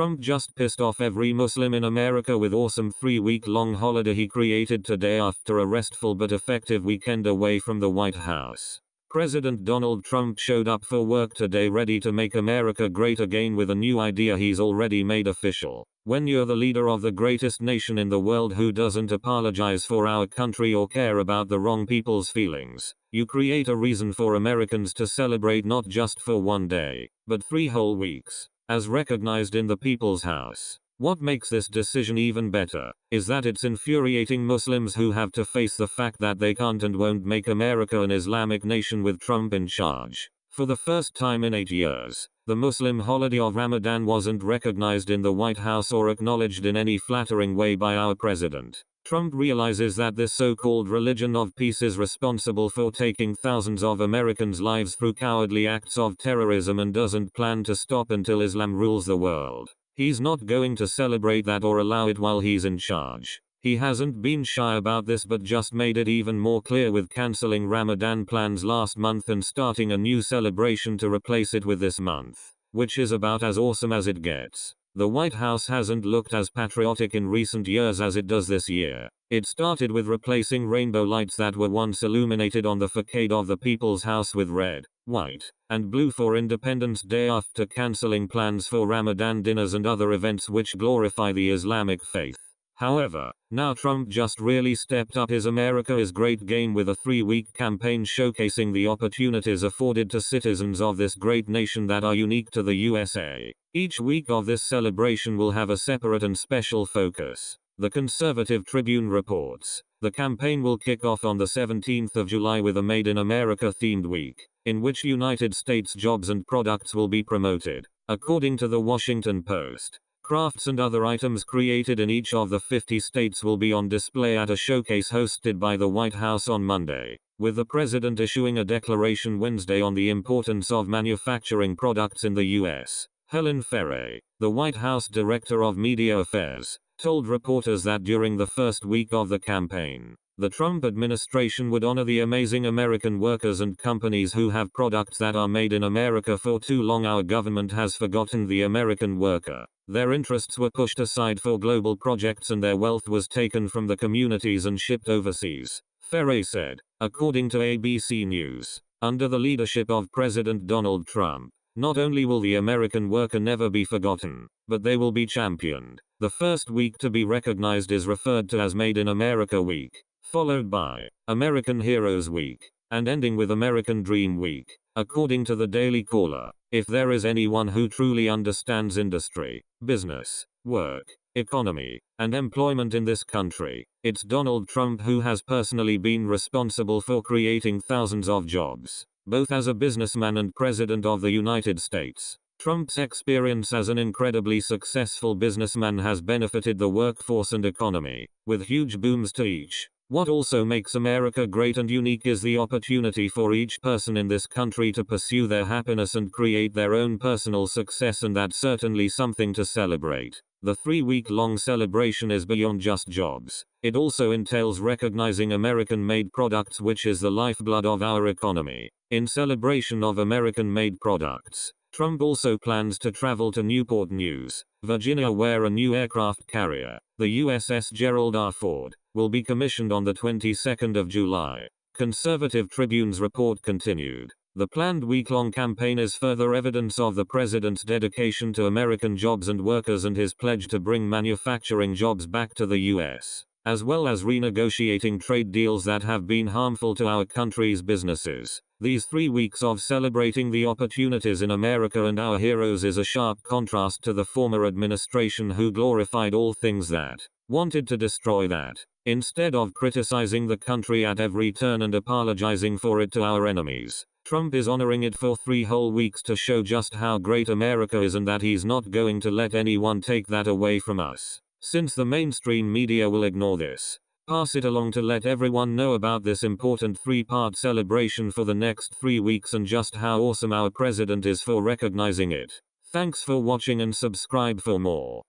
Trump just pissed off every Muslim in America with awesome 3-week-long holiday he created today after a restful but effective weekend away from the White House. President Donald Trump showed up for work today ready to make America great again with a new idea he's already made official. When you're the leader of the greatest nation in the world who doesn't apologize for our country or care about the wrong people's feelings, you create a reason for Americans to celebrate not just for one day, but 3 whole weeks, as recognized in the People's House. What makes this decision even better is that it's infuriating Muslims who have to face the fact that they can't and won't make America an Islamic nation with Trump in charge. For the first time in 8 years, the Muslim holiday of Ramadan wasn't recognized in the White House or acknowledged in any flattering way by our president. Trump realizes that this so-called religion of peace is responsible for taking thousands of Americans' lives through cowardly acts of terrorism and doesn't plan to stop until Islam rules the world. He's not going to celebrate that or allow it while he's in charge. He hasn't been shy about this but just made it even more clear with cancelling Ramadan plans last month and starting a new celebration to replace it with this month, which is about as awesome as it gets. The White House hasn't looked as patriotic in recent years as it does this year. It started with replacing rainbow lights that were once illuminated on the facade of the People's House with red, white, and blue for Independence Day after cancelling plans for Ramadan dinners and other events which glorify the Islamic faith. However, now Trump just really stepped up his America is Great game with a 3-week campaign showcasing the opportunities afforded to citizens of this great nation that are unique to the USA. Each week of this celebration will have a separate and special focus. The Conservative Tribune reports. The campaign will kick off on the 17th of July with a Made in America themed week, in which United States jobs and products will be promoted. According to the Washington Post, crafts and other items created in each of the 50 states will be on display at a showcase hosted by the White House on Monday, with the president issuing a declaration Wednesday on the importance of manufacturing products in the U.S. Helen Ferre, the White House Director of Media Affairs, told reporters that during the first week of the campaign, the Trump administration would honor the amazing American workers and companies who have products that are made in America. For too long our government has forgotten the American worker. Their interests were pushed aside for global projects and their wealth was taken from the communities and shipped overseas, Ferre said, according to ABC News. Under the leadership of President Donald Trump, not only will the American worker never be forgotten, but they will be championed. The first week to be recognized is referred to as Made in America Week, followed by American Heroes Week, and ending with American Dream Week. According to the Daily Caller, if there is anyone who truly understands industry, business, work, economy, and employment in this country, it's Donald Trump, who has personally been responsible for creating thousands of jobs, both as a businessman and President of the United States. Trump's experience as an incredibly successful businessman has benefited the workforce and economy, with huge booms to each. What also makes America great and unique is the opportunity for each person in this country to pursue their happiness and create their own personal success, and that's certainly something to celebrate. The 3-week-long celebration is beyond just jobs. It also entails recognizing American-made products, which is the lifeblood of our economy. In celebration of American-made products, Trump also plans to travel to Newport News, Virginia, where a new aircraft carrier, the USS Gerald R. Ford, will be commissioned on the 22nd of July. Conservative Tribune's report continued. The planned week-long campaign is further evidence of the president's dedication to American jobs and workers and his pledge to bring manufacturing jobs back to the U.S., as well as renegotiating trade deals that have been harmful to our country's businesses. These 3 weeks of celebrating the opportunities in America and our heroes is a sharp contrast to the former administration, who glorified all things that wanted to destroy that. Instead of criticizing the country at every turn and apologizing for it to our enemies, Trump is honoring it for 3 whole weeks to show just how great America is and that he's not going to let anyone take that away from us. Since the mainstream media will ignore this, pass it along to let everyone know about this important 3-part celebration for the next 3 weeks and just how awesome our president is for recognizing it. Thanks for watching and subscribe for more.